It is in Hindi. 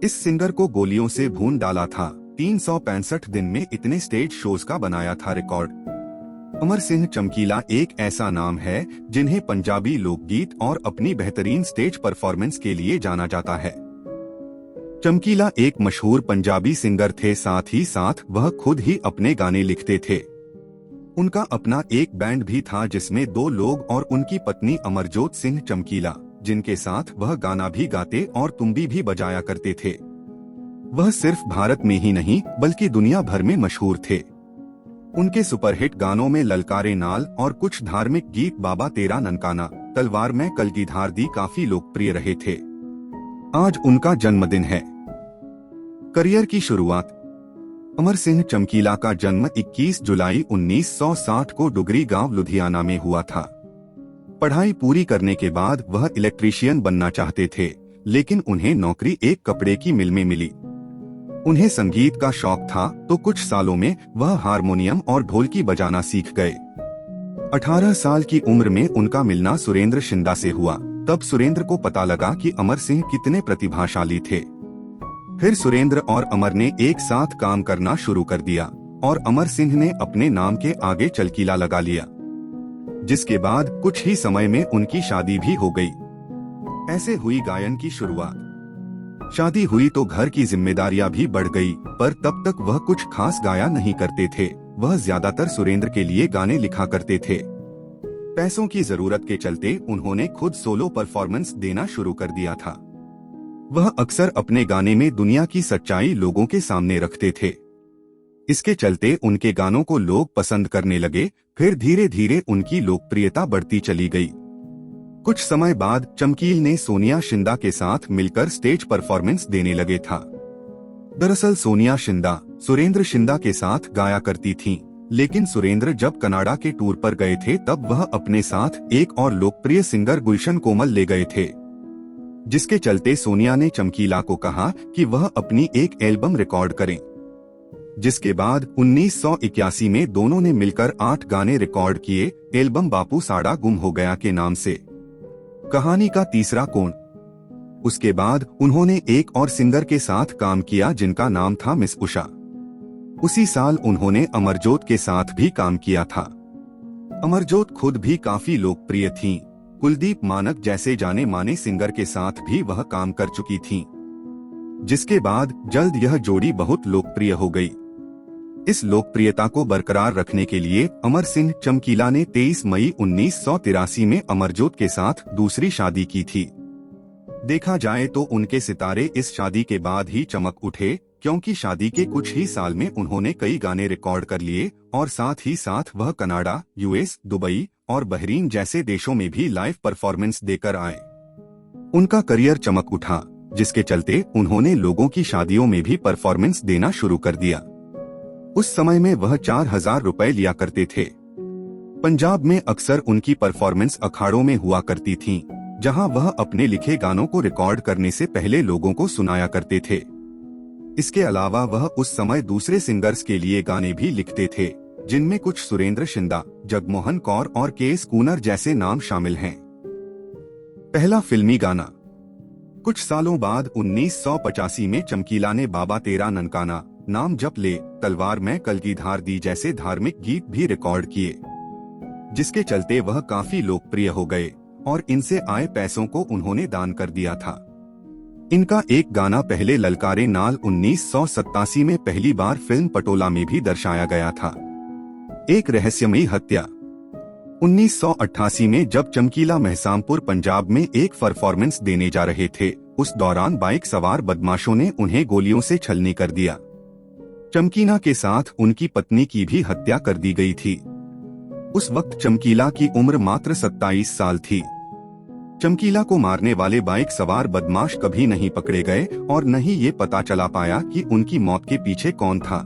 इस सिंगर को गोलियों से भून डाला था। 365 दिन में इतने स्टेज शोज का बनाया था रिकॉर्ड। अमर सिंह चमकीला एक ऐसा नाम है जिन्हें पंजाबी लोकगीत और अपनी बेहतरीन स्टेज परफॉर्मेंस के लिए जाना जाता है। चमकीला एक मशहूर पंजाबी सिंगर थे, साथ ही साथ वह खुद ही अपने गाने लिखते थे। उनका अपना एक बैंड भी था जिसमें 2 लोग और उनकी पत्नी अमरजोत सिंह चमकीला, जिनके साथ वह गाना भी गाते और तुम्बी भी बजाया करते थे। वह सिर्फ भारत में ही नहीं बल्कि दुनिया भर में मशहूर थे। उनके सुपरहिट गानों में ललकारे नाल और कुछ धार्मिक गीत बाबा तेरा ननकाना, तलवार में कलगीधार दी काफी लोकप्रिय रहे थे। आज उनका जन्मदिन है। करियर की शुरुआत। अमर सिंह चमकीला का जन्म 21 जुलाई 1960 को डुगरी गांव लुधियाना में हुआ था। पढ़ाई पूरी करने के बाद वह इलेक्ट्रीशियन बनना चाहते थे, लेकिन उन्हें नौकरी एक कपड़े की मिल में मिली। उन्हें संगीत का शौक था तो कुछ सालों में वह हारमोनियम और ढोलकी बजाना सीख गए। 18 साल की उम्र में उनका मिलना सुरेंद्र शिंदा से हुआ। तब सुरेंद्र को पता लगा कि अमर सिंह कितने प्रतिभाशाली थे। फिर सुरेंद्र और अमर ने एक साथ काम करना शुरू कर दिया और अमर सिंह ने अपने नाम के आगे चमकीला लगा लिया, जिसके बाद कुछ ही समय में उनकी शादी भी हो गई। ऐसे हुई गायन की शुरुआत। शादी हुई तो घर की जिम्मेदारियां भी बढ़ गई, पर तब तक वह कुछ खास गाया नहीं करते थे। वह ज्यादातर सुरेंद्र के लिए गाने लिखा करते थे। पैसों की जरूरत के चलते उन्होंने खुद सोलो परफॉर्मेंस देना शुरू कर दिया था। वह अक्सर अपने गाने में दुनिया की सच्चाई लोगों के सामने रखते थे। इसके चलते उनके गानों को लोग पसंद करने लगे। फिर धीरे धीरे उनकी लोकप्रियता बढ़ती चली गई। कुछ समय बाद चमकील ने सोनिया शिंदा के साथ मिलकर स्टेज परफॉर्मेंस देने लगे था। दरअसल सोनिया शिंदा सुरेंद्र शिंदा के साथ गाया करती थीं, लेकिन सुरेंद्र जब कनाडा के टूर पर गए थे तब वह अपने साथ एक और लोकप्रिय सिंगर गुलशन कोमल ले गए थे, जिसके चलते सोनिया ने चमकीला को कहा कि वह अपनी एक एल्बम रिकॉर्ड करें। जिसके बाद 1981 में दोनों ने मिलकर 8 गाने रिकॉर्ड किए। एल्बम बापू साड़ा गुम हो गया के नाम से, कहानी का तीसरा कोण। उसके बाद उन्होंने एक और सिंगर के साथ काम किया जिनका नाम था मिस उषा। उसी साल उन्होंने अमरजोत के साथ भी काम किया था। अमरजोत खुद भी काफी लोकप्रिय थीं। कुलदीप मानक जैसे जाने माने सिंगर के साथ भी वह काम कर चुकी थीं, जिसके बाद जल्द यह जोड़ी बहुत लोकप्रिय हो गई। इस लोकप्रियता को बरकरार रखने के लिए अमर सिंह चमकीला ने 23 मई 1983 में अमरजोत के साथ दूसरी शादी की थी। देखा जाए तो उनके सितारे इस शादी के बाद ही चमक उठे, क्योंकि शादी के कुछ ही साल में उन्होंने कई गाने रिकॉर्ड कर लिए और साथ ही साथ वह कनाडा, यूएस, दुबई और बहरीन जैसे देशों में भी लाइव परफॉर्मेंस देकर आए। उनका करियर चमक उठा, जिसके चलते उन्होंने लोगों की शादियों में भी परफॉर्मेंस देना शुरू कर दिया। उस समय में वह 4000 रुपए लिया करते थे। पंजाब में अक्सर उनकी परफॉर्मेंस अखाड़ों में हुआ करती थीं, जहां वह अपने लिखे गानों को रिकॉर्ड करने से पहले लोगों को सुनाया करते थे। इसके अलावा वह उस समय दूसरे सिंगर्स के लिए गाने भी लिखते थे, जिनमें कुछ सुरेंद्र शिंदा, जगमोहन कौर और के.एस. कूनर जैसे नाम शामिल हैं। पहला फिल्मी गाना। कुछ सालों बाद 1985 में चमकीला ने बाबा तेरा ननकाना, नाम जप ले, तलवार में कलगीधार दी जैसे धार्मिक गीत भी रिकॉर्ड किए, जिसके चलते वह काफी लोकप्रिय हो गए और इनसे आए पैसों को उन्होंने दान कर दिया था। इनका एक गाना पहले ललकारे नाल 1987 में पहली बार फिल्म पटोला में भी दर्शाया गया था। एक रहस्यमयी हत्या। 1988 में जब चमकीला महसामपुर पंजाब में एक परफॉर्मेंस देने जा रहे थे, उस दौरान बाइक सवार बदमाशों ने उन्हें गोलियों से छलनी कर दिया। चमकीला के साथ उनकी पत्नी की भी हत्या कर दी गई थी। उस वक्त चमकीला की उम्र मात्र 27 साल थी। चमकीला को मारने वाले बाइक सवार बदमाश कभी नहीं पकड़े गए और न ही ये पता चला पाया कि उनकी मौत के पीछे कौन था।